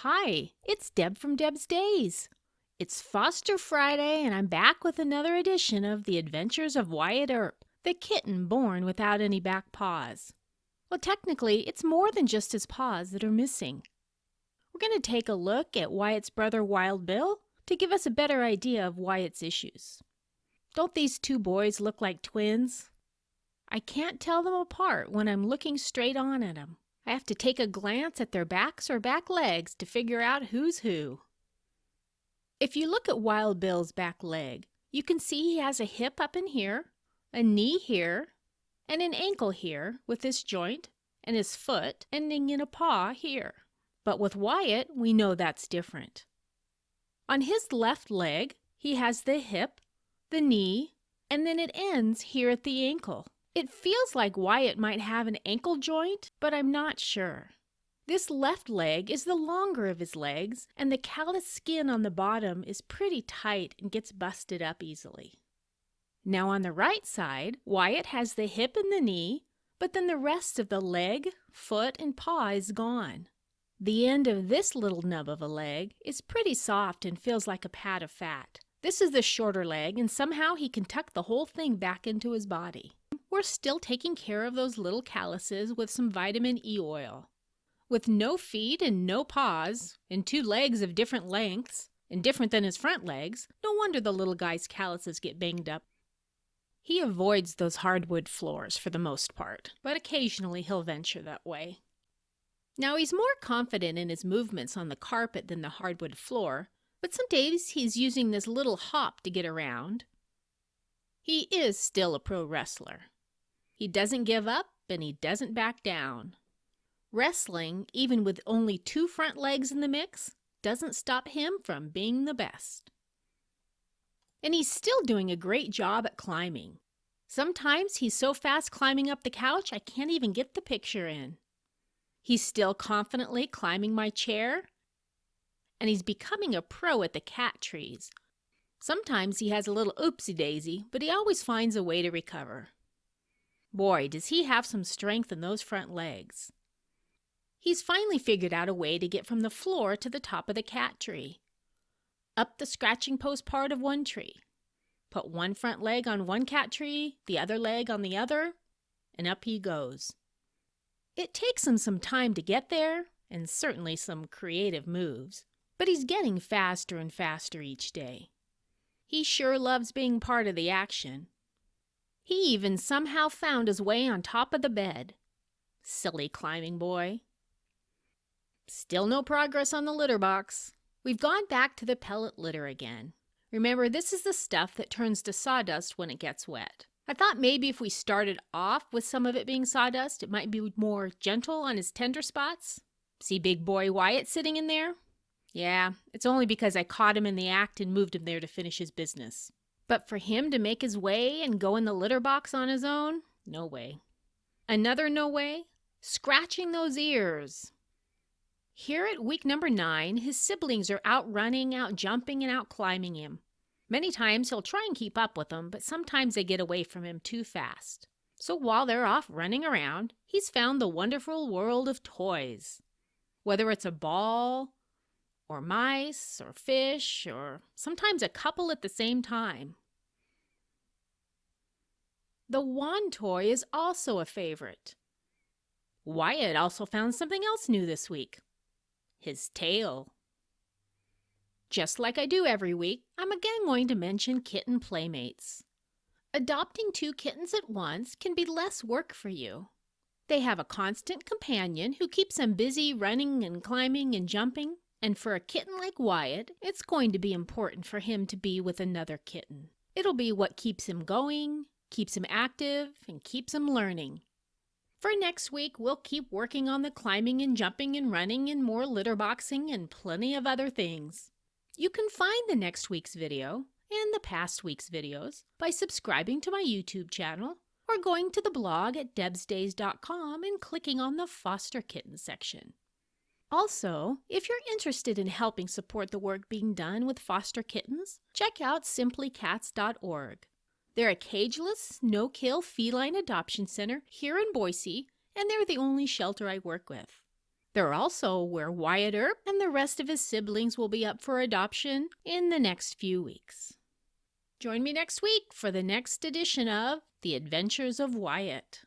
Hi, it's Deb from Deb's Days. It's Foster Friday, and I'm back with another edition of The Adventures of Wyatt Earp, the kitten born without any back paws. Well, technically, it's more than just his paws that are missing. We're going to take a look at Wyatt's brother Wild Bill to give us a better idea of Wyatt's issues. Don't these two boys look like twins? I can't tell them apart when I'm looking straight on at them. I have to take a glance at their backs or back legs to figure out who's who. If you look at Wild Bill's back leg, you can see he has a hip up in here, a knee here, and an ankle here with this joint, and his foot ending in a paw here. But with Wyatt, we know that's different. On his left leg, he has the hip, the knee, and then it ends here at the ankle. It feels like Wyatt might have an ankle joint, but I'm not sure. This left leg is the longer of his legs, and the callous skin on the bottom is pretty tight and gets busted up easily. Now on the right side, Wyatt has the hip and the knee, but then the rest of the leg, foot, and paw is gone. The end of this little nub of a leg is pretty soft and feels like a pad of fat. This is the shorter leg, and somehow he can tuck the whole thing back into his body. We're still taking care of those little calluses with some vitamin E oil. With no feet and no paws, and two legs of different lengths, and different than his front legs, no wonder the little guy's calluses get banged up. He avoids those hardwood floors for the most part, but occasionally he'll venture that way. Now he's more confident in his movements on the carpet than the hardwood floor, but some days he's using this little hop to get around. He is still a pro wrestler. He doesn't give up and he doesn't back down. Wrestling, even with only two front legs in the mix, doesn't stop him from being the best. And he's still doing a great job at climbing. Sometimes he's so fast climbing up the couch I can't even get the picture in. He's still confidently climbing my chair, and he's becoming a pro at the cat trees. Sometimes he has a little oopsie-daisy, but he always finds a way to recover. Boy, does he have some strength in those front legs. He's finally figured out a way to get from the floor to the top of the cat tree. Up the scratching post part of one tree. Put one front leg on one cat tree, the other leg on the other, and up he goes. It takes him some time to get there, and certainly some creative moves, but he's getting faster and faster each day. He sure loves being part of the action. He even somehow found his way on top of the bed. Silly climbing boy. Still no progress on the litter box. We've gone back to the pellet litter again. Remember, this is the stuff that turns to sawdust when it gets wet. I thought maybe if we started off with some of it being sawdust, it might be more gentle on his tender spots. See big boy Wyatt sitting in there? Yeah, it's only because I caught him in the act and moved him there to finish his business. But for him to make his way and go in the litter box on his own? No way. Another no way? Scratching those ears. Here at week number 9, his siblings are out running, out jumping, and out climbing him. Many times he'll try and keep up with them, but sometimes they get away from him too fast. So while they're off running around, he's found the wonderful world of toys. Whether it's a ball, or mice, or fish, or sometimes a couple at the same time. The wand toy is also a favorite. Wyatt also found something else new this week. His tail. Just like I do every week, I'm again going to mention kitten playmates. Adopting 2 kittens at once can be less work for you. They have a constant companion who keeps them busy running and climbing and jumping. And for a kitten like Wyatt, it's going to be important for him to be with another kitten. It'll be what keeps him going, keeps him active, and keeps him learning. For next week, we'll keep working on the climbing and jumping and running and more litter boxing and plenty of other things. You can find the next week's video and the past week's videos by subscribing to my YouTube channel or going to the blog at debsdays.com and clicking on the Foster Kitten section. Also, if you're interested in helping support the work being done with foster kittens, check out simplycats.org. They're a cageless, no-kill feline adoption center here in Boise, and they're the only shelter I work with. They're also where Wyatt Earp and the rest of his siblings will be up for adoption in the next few weeks. Join me next week for the next edition of The Adventures of Wyatt.